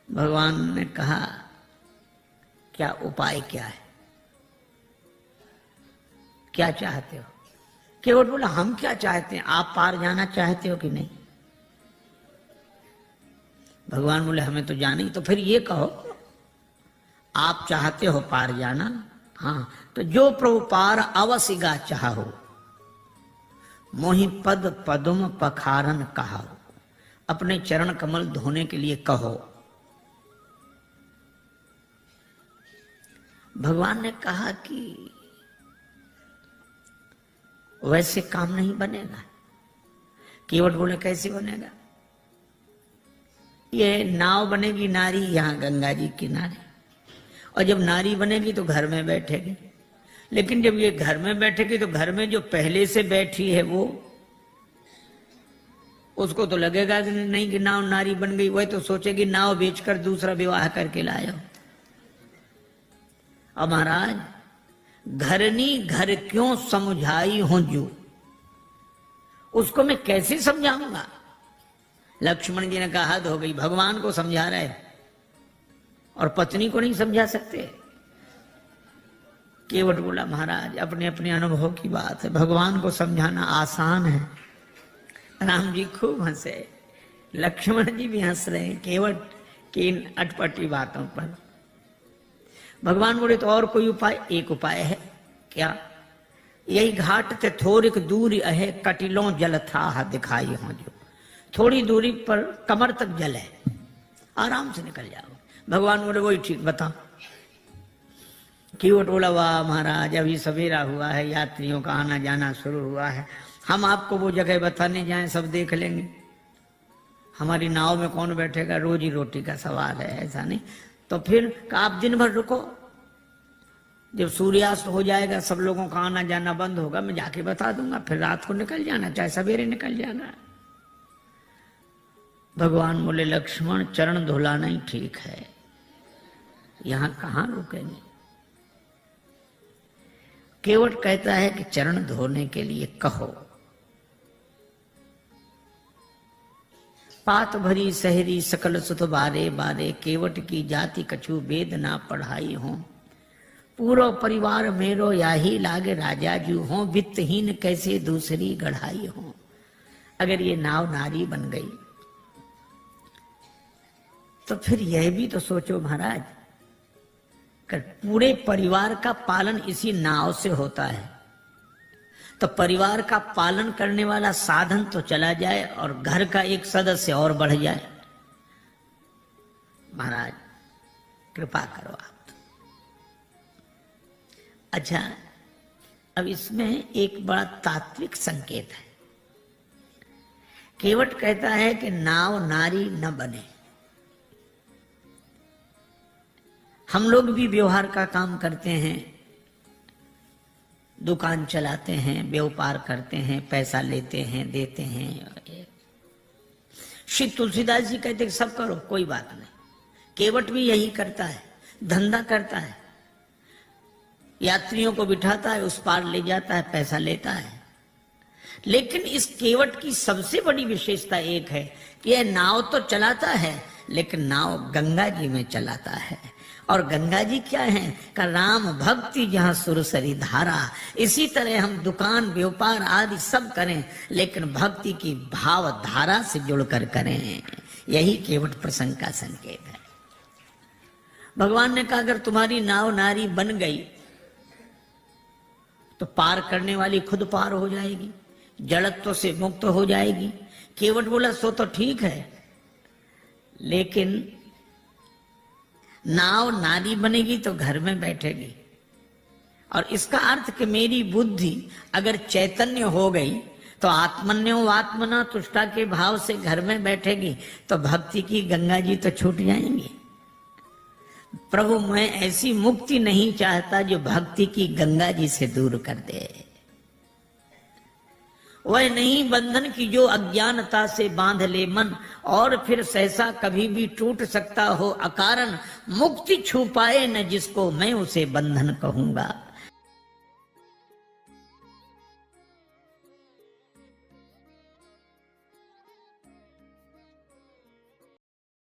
भगवान ने कहा क्या उपाय क्या है, क्या चाहते हो? केवट बोला हम क्या चाहते हैं, आप पार जाना चाहते हो कि नहीं? भगवान बोले हमें तो जाना ही, तो फिर ये कहो आप चाहते हो पार जाना? हाँ, तो जो प्रभु पार अवसिगा चाहो, मोहि पद पदुम पखारन कहा, अपने चरण कमल धोने के लिए कहो। भगवान ने कहा कि वैसे काम नहीं बनेगा। केवट बोले कैसे बनेगा? ये नाव बनेगी नारी यहां गंगा जी किनारे, और जब नारी बनेगी तो घर में बैठेगी, लेकिन जब ये घर में बैठेगी तो घर में जो पहले से बैठी है वो, उसको तो लगेगा कि नहीं कि नाव नारी बन गई, वह तो सोचेगी नाव बेचकर दूसरा विवाह करके लाया। अब महाराज घरनी घर क्यों समझाई हो जो, उसको मैं कैसे समझाऊंगा? लक्ष्मण जी ने कहा हद हो गई, भगवान को समझा रहे और पत्नी को नहीं समझा सकते। केवट बोला महाराज अपने अपने अनुभव की बात है, भगवान को समझाना आसान है। राम जी खूब हंसे, लक्ष्मण जी भी हंस रहे हैं केवट की इन अटपटी बातों पर। भगवान बोले तो और कोई उपाय? एक उपाय है। क्या? यही घाट ते थोड़िक दूरी है, कटिलों जल था दिखाई हो जो, थोड़ी दूरी पर कमर तक जल है, आराम से निकल जाओ। भगवान बोले वही ठीक, बताओ। केवट बोला वाह महाराज अभी सवेरा हुआ है, यात्रियों का आना जाना शुरू हुआ है, हम आपको वो जगह बताने जाएं सब देख लेंगे, हमारी नाव में कौन बैठेगा, रोजी रोटी का सवाल है, ऐसा नहीं। तो फिर आप दिन भर रुको, जब सूर्यास्त हो जाएगा सब लोगों का आना जाना बंद होगा, मैं जाके बता दूंगा, फिर रात को निकल जाना, चाहे सवेरे निकल जाना। भगवान बोले लक्ष्मण चरण धुलाना ही ठीक है, यहां कहां रुकेंगे? केवट कहता है कि चरण धोने के लिए कहो। पात भरी सहरी सकल सुत बारे बारे, केवट की जाति कछु वेद ना पढ़ाई हो, पूरा परिवार मेरो याही लागे राजा जू हो, वित्तहीन कैसे दूसरी गढ़ाई हो। अगर ये नाव नारी बन गई तो फिर यह भी तो सोचो महाराज, कर पूरे परिवार का पालन इसी नाव से होता है, तो परिवार का पालन करने वाला साधन तो चला जाए और घर का एक सदस्य और बढ़ जाए। महाराज कृपा करो आप। अच्छा, अब इसमें एक बड़ा तात्विक संकेत है। केवट कहता है कि नाव नारी न बने। हम लोग भी व्यवहार का काम करते हैं, दुकान चलाते हैं, व्यापार करते हैं, पैसा लेते हैं, देते हैं। श्री तुलसीदास जी कहते हैं सब करो कोई बात नहीं। केवट भी यही करता है, धंधा करता है, यात्रियों को बिठाता है, उस पार ले जाता है, पैसा लेता है। लेकिन इस केवट की सबसे बड़ी विशेषता एक है कि यह नाव तो चलाता है, लेकिन नाव गंगा जी में चलाता है। और गंगा जी क्या है? का राम भक्ति जहां सुरसरी धारा। इसी तरह हम दुकान व्यापार आदि सब करें, लेकिन भक्ति की भाव धारा से जुड़कर करें। यही केवट प्रसंग का संकेत है। भगवान ने कहा अगर तुम्हारी नाव नारी बन गई तो पार करने वाली खुद पार हो जाएगी, जड़त्व से मुक्त हो जाएगी। केवट बोला सो तो ठीक है, लेकिन नाव नारी बनेगी तो घर में बैठेगी, और इसका अर्थ कि मेरी बुद्धि अगर चैतन्य हो गई तो आत्मन्यो आत्मना तुष्टा के भाव से घर में बैठेगी, तो भक्ति की गंगा जी तो छूट जाएंगी। प्रभु मैं ऐसी मुक्ति नहीं चाहता जो भक्ति की गंगा जी से दूर कर दे। वह नहीं बंधन की जो अज्ञानता से बांध ले मन, और फिर सहसा कभी भी टूट सकता हो अकारण। मुक्ति छू पाए न जिसको मैं उसे बंधन कहूंगा।